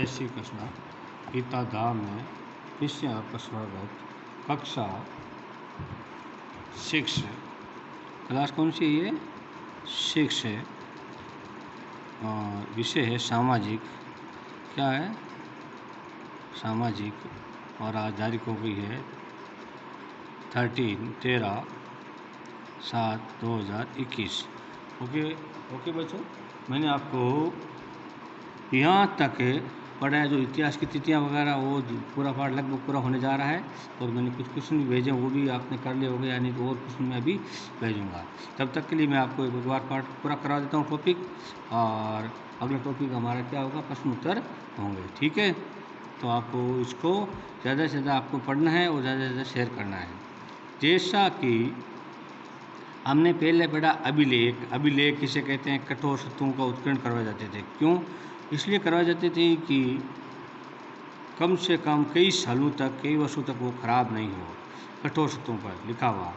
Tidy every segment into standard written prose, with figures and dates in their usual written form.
जय श्री कृष्ण। गीता धाम में फिर से आपका स्वागत। कक्षा 6 क्लास कौन सी है? ये 6 है और विषय है सामाजिक। क्या है? सामाजिक। और आज तारीख हो गई है 13/7/2021। ओके बच्चों, मैंने आपको यहाँ तक पढ़ा है। जो इतिहास की तिथियाँ वगैरह वो पूरा पाठ लगभग पूरा होने जा रहा है और मैंने कुछ क्वेश्चन भी भेजे, वो भी आपने कर लिए होंगे, यानी तो और क्वेश्चन मैं अभी भेजूँगा। तब तक के लिए मैं आपको एक बार पाठ पूरा करा देता हूँ टॉपिक, और अगला टॉपिक हमारा क्या होगा? प्रश्न उत्तर होंगे। ठीक है, तो आपको इसको ज़्यादा से ज़्यादा आपको पढ़ना है और ज़्यादा से ज़्यादा शेयर करना है। जैसा कि हमने पहले पढ़ा अभिलेख। अभिलेख किसे कहते हैं? कठोर शत्रुओं का उत्कीर्ण करवाए जाते थे। क्यों? इसलिए करवाए जाते थे कि कम से कम कई सालों तक, कई वर्षों तक वो खराब नहीं हो। कठोर शत्रुओं पर लिखा हुआ,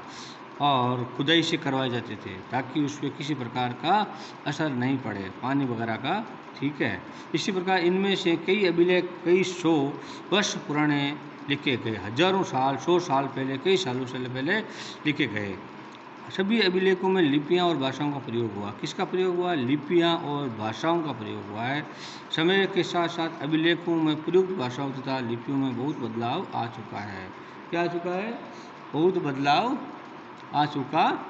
और खुदाई से करवाए जाते थे ताकि उस पर किसी प्रकार का असर नहीं पड़े, पानी वगैरह का। ठीक है, इसी प्रकार इनमें से कई अभिलेख कई 100 वर्ष पुराने लिखे गए। हजारों साल, 100 साल पहले, कई सालों से पहले लिखे गए। सभी अभिलेखों में लिपियां और भाषाओं का प्रयोग हुआ। किसका प्रयोग हुआ? लिपियां और भाषाओं का प्रयोग हुआ है। समय के साथ साथ अभिलेखों में प्रयुक्त भाषाओं तथा लिपियों में बहुत बदलाव आ चुका है। क्या आ चुका है? बहुत बदलाव आ चुका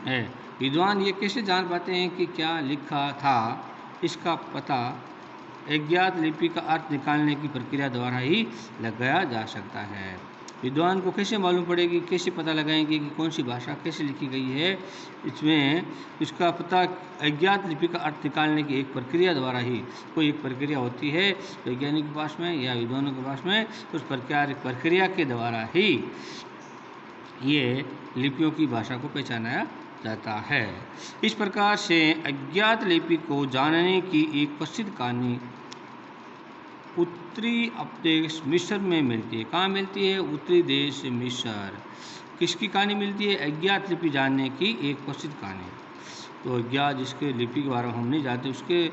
है। विद्वान ये कैसे जान पाते हैं कि क्या लिखा था? इसका पता अज्ञात लिपि का अर्थ निकालने की प्रक्रिया द्वारा ही लगाया जा सकता है। विद्वान को कैसे मालूम पड़ेगी, कैसे पता लगाएंगे कि कौन सी भाषा कैसे लिखी गई है? इसमें इसका पता अज्ञात लिपि का अर्थ निकालने की एक प्रक्रिया द्वारा ही, कोई एक प्रक्रिया होती है वैज्ञानिक के पास में या विद्वानों के पास में, उस प्रक्रिया के द्वारा ही ये लिपियों की भाषा को पहचाना जाता है। इस प्रकार से अज्ञात लिपि को जानने की एक प्रसिद्ध कहानी उत्तरी अपदेश मिस्र में मिलती है। कहाँ मिलती है? उत्तरी देश मिस्र। किसकी कहानी मिलती है? अज्ञात लिपि जानने की एक प्रसिद्ध कहानी। तो अज्ञात जिसके लिपि के बारे में हम नहीं जानते, उसके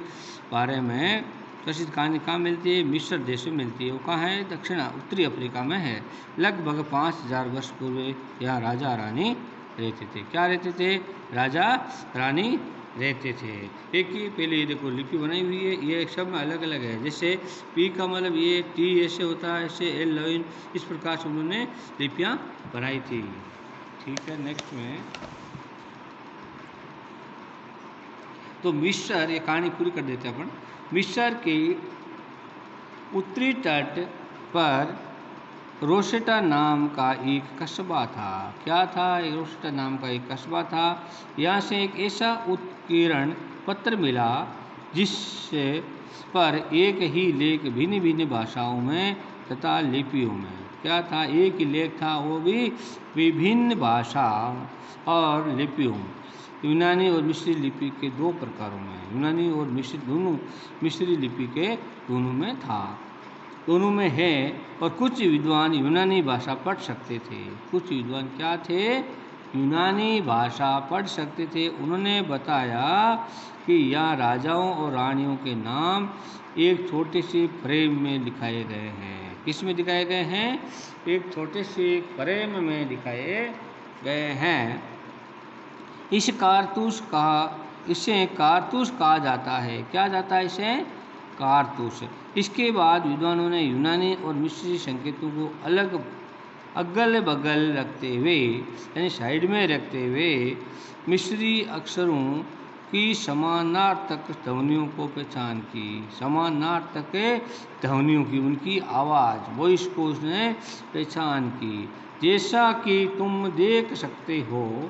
बारे में प्रसिद्ध कहानी कहाँ मिलती है? मिस्र देश में मिलती है। वो कहाँ है? दक्षिण उत्तरी अफ्रीका में है। लगभग 5000 वर्ष पूर्व यहाँ राजा रानी रहते थे। क्या रहते थे? राजा रानी रहते थे। एक ही पहले ये देखो लिपि बनाई हुई है, ये सब में अलग अलग है। जैसे पी का मतलब ये टी ऐसे होता है, ऐसे एल लाइन, इस प्रकार से उन्होंने लिपियाँ बनाई थी। ठीक है, नेक्स्ट में तो मिस्र, ये कहानी पूरी कर देते हैं अपन। मिस्र के उत्तरी तट पर रोसेटा नाम का एक कस्बा था। क्या था? रोसेटा नाम का एक कस्बा था। यहाँ से एक ऐसा उत्कीर्ण पत्र मिला जिससे पर एक ही लेख भिन्न भिन्न भाषाओं में तथा लिपियों में। क्या था? एक ही लेख था, वो भी विभिन्न भाषा और लिपियों, यूनानी और मिस्री लिपि के 2 प्रकारों में। यूनानी और मिस्री दोनों, मिस्री लिपि के दोनों में था, दोनों में है। और कुछ विद्वान यूनानी भाषा पढ़ सकते थे। कुछ विद्वान क्या थे? यूनानी भाषा पढ़ सकते थे। उन्होंने बताया कि यहाँ राजाओं और रानियों के नाम एक छोटे से फ्रेम में दिखाए गए हैं। किस में दिखाए गए हैं? एक छोटे से फ्रेम में दिखाए गए हैं। इसे कारतूस कहा जाता है। क्या जाता है इसे? कारतूस। इसके बाद विद्वानों ने यूनानी और मिस्री संकेतों को अगल बगल रखते हुए, यानी साइड में रखते हुए, मिस्री अक्षरों की समानार्थक ध्वनियों को पहचान की। समानार्थक ध्वनियों की, उनकी आवाज़, वॉइस को उसने पहचान की। जैसा कि तुम देख सकते हो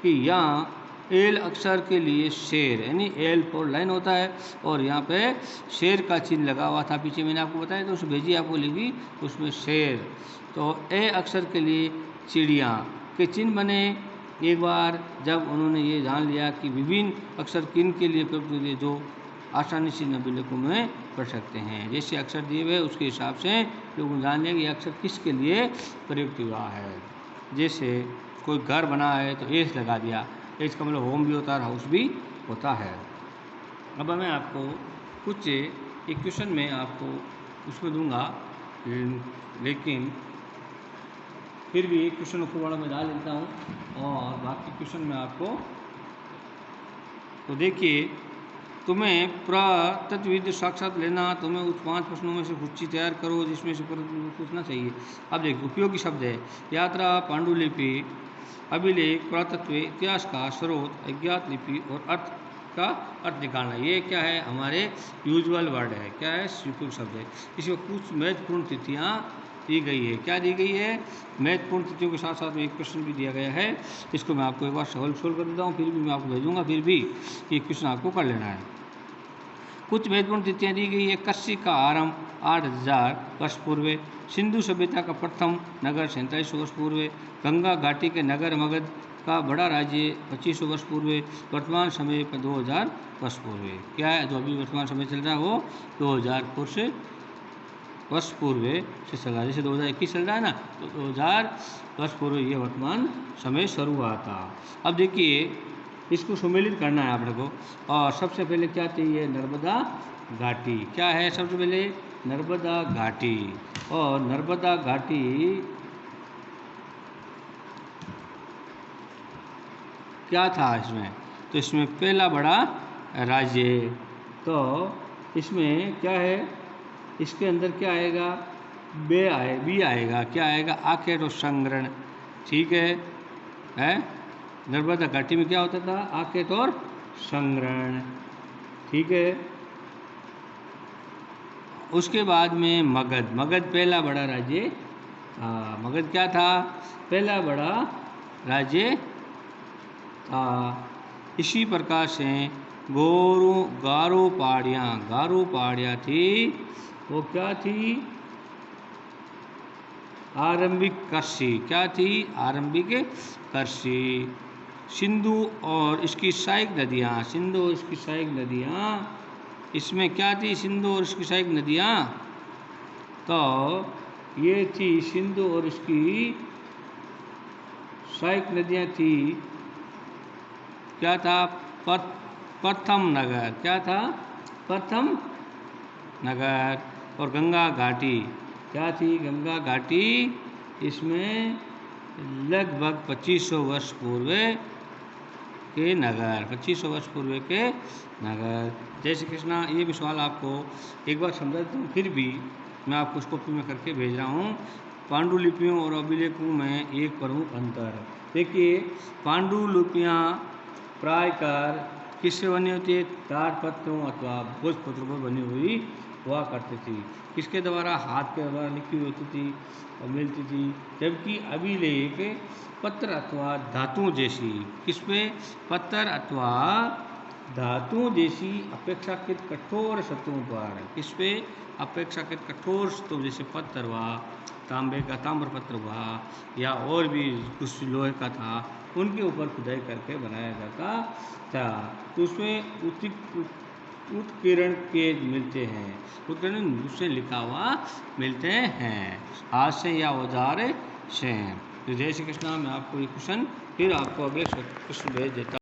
कि यहाँ एल अक्षर के लिए शेर, यानी एल फॉर लाइन होता है, और यहाँ पे शेर का चिन्ह लगा हुआ था। पीछे मैंने आपको बताया तो उस भेजी आपको लिखी, उसमें शेर। तो ए अक्षर के लिए चिड़िया के चिन्ह बने। एक बार जब उन्होंने ये जान लिया कि विभिन्न अक्षर किन के लिए प्रयुक्त हुए, जो आसानी से अभिलेखों में पढ़ सकते हैं। जैसे अक्षर दिए हुए उसके हिसाब से लोग जान लिया कि ये अक्षर किसके लिए प्रयुक्त हुआ है। जैसे कोई घर बना है तो एस लगा दिया, एस का मतलब होम भी होता है, हाउस भी होता है। अब मैं आपको कुछ एक क्वेश्चन मैं आपको उसमें दूंगा, लेकिन फिर भी एक क्वेश्चन को बड़ा मैं डाल लेता हूँ और बाकी क्वेश्चन में आपको, तो देखिए, तुम्हें पुरातत्वविद साक्षात लेना, तुम्हें उस 5 प्रश्नों में से कुछ चीज़ तैयार करो जिसमें से पूछना चाहिए। अब देखिए, उपयोगी शब्द है यात्रा, पांडुलिपि, अभिलेख, पुरातत्व, इतिहास का स्रोत, अज्ञात लिपि और अर्थ का अर्थ निकालना। ये क्या है, हमारे यूजुअल वर्ड है। क्या है, उपयोगी शब्द है। इसमें कुछ महत्वपूर्ण तिथियाँ दी गई है। क्या दी गई है, महत्वपूर्ण तिथियों के साथ साथ में एक प्रश्न भी दिया गया है। इसको मैं आपको एक बार सोल्व कर देता हूँ, फिर भी मैं आपको भेजूंगा, फिर भी ये क्वेश्चन आपको कर लेना है। कुछ महत्वपूर्ण तिथियाँ दी गई है। कस्सी का आरंभ 8000 वर्ष पूर्व, सिंधु सभ्यता का प्रथम नगर 4700 वर्ष पूर्व, गंगा घाटी के नगर मगध का बड़ा राज्य 2500 वर्ष पूर्व, वर्तमान समय पर 2000 वर्ष पूर्व। क्या है, जो अभी वर्तमान समय चल रहा है वो 2000 वर्ष पूर्व से चल रहा है। जैसे 2021 चल रहा है ना, तो 2000 वर्ष पूर्व ये वर्तमान समय शुरू हुआ था। अब देखिए, इसको सम्मिलित करना है आपने को। और सबसे पहले क्या चाहिए, नर्मदा घाटी। क्या है, सबसे पहले नर्मदा घाटी। और नर्मदा घाटी क्या था इसमें, तो इसमें पहला बड़ा राज्य। तो इसमें क्या है, इसके अंदर क्या आएगा, बी आएगा। क्या आएगा, आखेट और संग्रहण। ठीक है? नर्मदा घाटी में क्या होता था, आखेट और संग्रहण। ठीक है। उसके बाद में मगध। मगध पहला बड़ा राज्य था। मगध क्या था, पहला बड़ा राज्य था। इसी प्रकार से गारो पहाड़ियाँ थी। वो क्या थी, आरंभिक कृषि। क्या थी, आरंभिक कृषि। सिंधु और इसकी सहायक नदियाँ, इसमें क्या थी, सिंधु और इसकी सहायक नदियाँ। तो ये थी सिंधु और इसकी सहायक नदियाँ थी। क्या था, प्रथम नगर। क्या था, प्रथम नगर। और गंगा घाटी क्या थी, गंगा घाटी, इसमें लगभग 2500 वर्ष पूर्व के नगर, 2500 वर्ष पूर्व के नगर। जय श्री कृष्णा। ये भी सवाल आपको एक बार समझा देता हूँ, फिर भी मैं आपको उसको कॉपी में करके भेज रहा हूँ। पांडुलिपियों और अभिलेखों में एक प्रमुख अंतर। देखिए, पांडुलिपियाँ प्रायकर किससे बनी होती है, ताड़पत्रों अथवा भोजपत्रों पर बनी हुई हुआ करती थी। किसके द्वारा, हाथ के द्वारा लिखी होती थी और मिलती थी। जबकि अभिलेख पत्र अथवा धातुओं जैसी, किस पे, पत्थर अथवा धातुओं जैसी अपेक्षाकृत कठोर सतहों पर, किस पे, अपेक्षाकृत कठोर सतहों जैसे पत्थर हुआ, तांबे का ताम्रपत्र हुआ, या और भी कुछ लोहे का था, उनके ऊपर खुदाई करके बनाया जाता था। तो उसमें उत्कीर्ण के मिलते हैं, उत्कीर्ण उससे लिखा हुआ मिलते हैं, हाथ से या औजार से। तो जय श्री कृष्णा। मैं आपको ये क्वेश्चन फिर आपको अगले क्वेश्चन भेज देता हूँ।